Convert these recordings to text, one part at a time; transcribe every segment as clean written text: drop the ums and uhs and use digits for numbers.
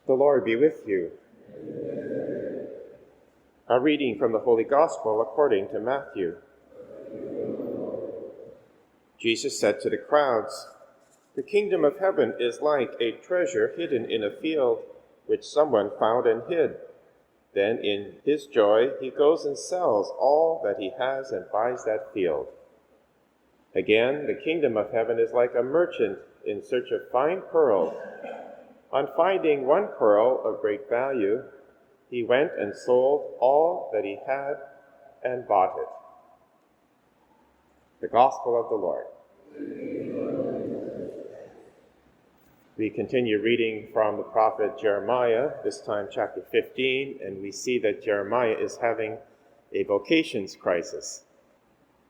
The Lord be with you. A reading from the Holy Gospel according to Matthew. Jesus said to the crowds, "The kingdom of heaven is like a treasure hidden in a field, which someone found and hid. Then in his joy he goes and sells all that he has and buys that field. Again, the kingdom of heaven is like a merchant in search of fine pearls. On finding one pearl of great value, he went and sold all that he had and bought it." The Gospel of the Lord. We continue reading from the prophet Jeremiah, this time chapter 15, and we see that Jeremiah is having a vocations crisis.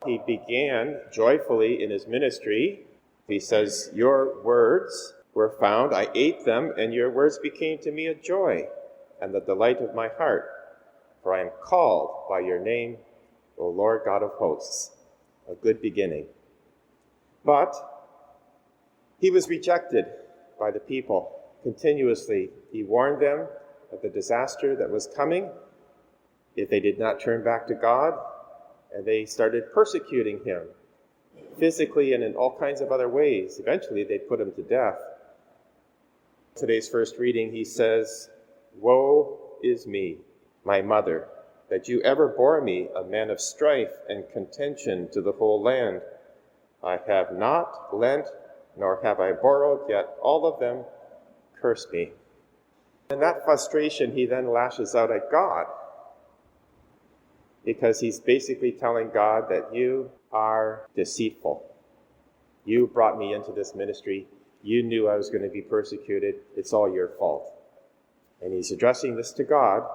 He began joyfully in his ministry. He says, "Your words were found, I ate them, and your words became to me a joy and the delight of my heart. For I am called by your name, O Lord God of hosts." A good beginning. But he was rejected by the people continuously. He warned them of the disaster that was coming if they did not turn back to God, and they started persecuting him physically and in all kinds of other ways. Eventually, they put him to death. Today's first reading, he says, "Woe is me, my mother, that you ever bore me, a man of strife and contention to the whole land. I have not lent, nor have I borrowed, yet all of them curse me." In that frustration, he then lashes out at God, because he's basically telling God that you are deceitful. You brought me into this ministry. You knew I was going to be persecuted. It's all your fault. And he's addressing this to God.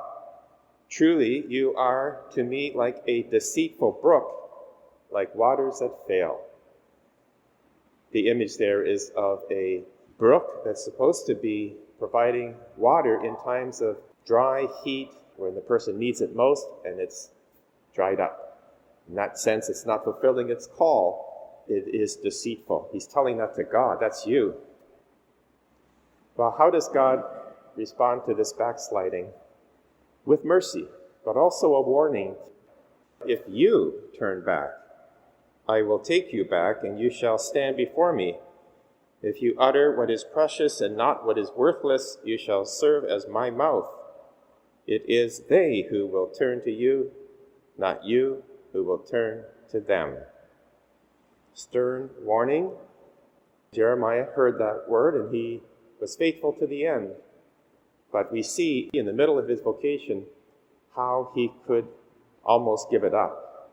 "Truly, you are to me like a deceitful brook, like waters that fail." The image there is of a brook that's supposed to be providing water in times of dry heat, when the person needs it most, and it's dried up. In that sense, it's not fulfilling its call. It is deceitful. He's telling that to God. That's you. Well, how does God respond to this backsliding? With mercy, but also a warning. "If you turn back, I will take you back, and you shall stand before me. If you utter what is precious and not what is worthless, you shall serve as my mouth. It is they who will turn to you, not you who will turn to them." Stern warning. Jeremiah heard that word, and he was faithful to the end. But we see in the middle of his vocation how he could almost give it up.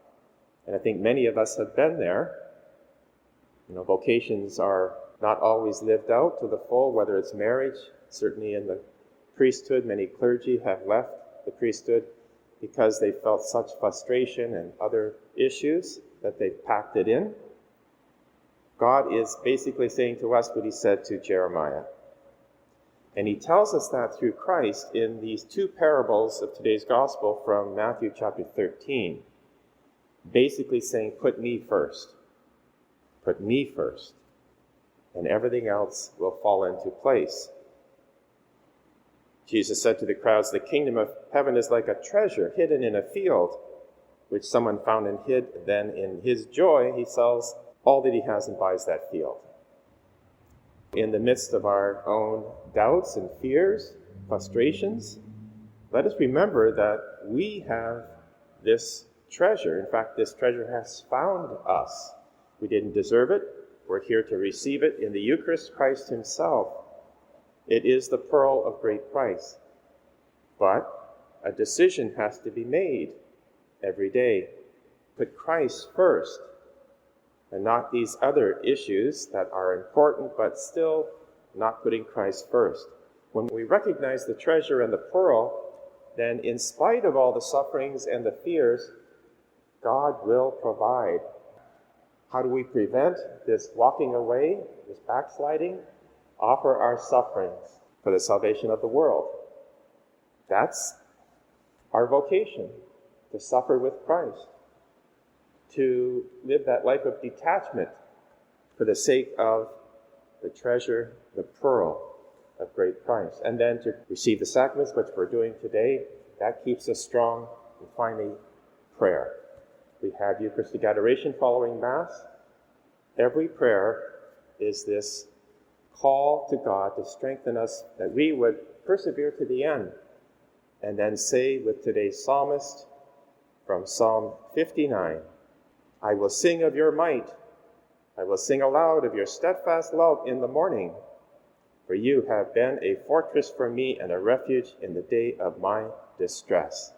And I think many of us have been there. Vocations are not always lived out to the full, whether it's marriage. Certainly in the priesthood, many clergy have left the priesthood because they felt such frustration and other issues that they've packed it in. God is basically saying to us what he said to Jeremiah. And he tells us that through Christ in these two parables of today's gospel from Matthew chapter 13. Basically saying, put me first. Put me first. And everything else will fall into place. Jesus said to the crowds, "The kingdom of heaven is like a treasure hidden in a field, which someone found and hid. Then in his joy, he sells all that he has and buys that field." In the midst of our own doubts and fears, frustrations, let us remember that we have this treasure. In fact, this treasure has found us. We didn't deserve it. We're here to receive it in the Eucharist, Christ himself. It is the pearl of great price. But a decision has to be made every day. Put Christ first, and not these other issues that are important, but still not putting Christ first. When we recognize the treasure and the pearl, then in spite of all the sufferings and the fears, God will provide. How do we prevent this walking away, this backsliding? Offer our sufferings for the salvation of the world. That's our vocation, to suffer with Christ, to live that life of detachment for the sake of the treasure, the pearl of great price. And then to receive the sacraments, which we're doing today, that keeps us strong. And finally, prayer. We have Eucharistic adoration following Mass. Every prayer is this call to God to strengthen us, that we would persevere to the end. And then say with today's psalmist from Psalm 59, I will sing of your might. I will sing aloud of your steadfast love in the morning. For you have been a fortress for me and a refuge in the day of my distress.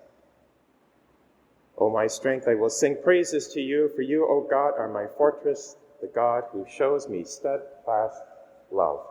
O my strength, I will sing praises to you, for you, O God, are my fortress, the God who shows me steadfast love.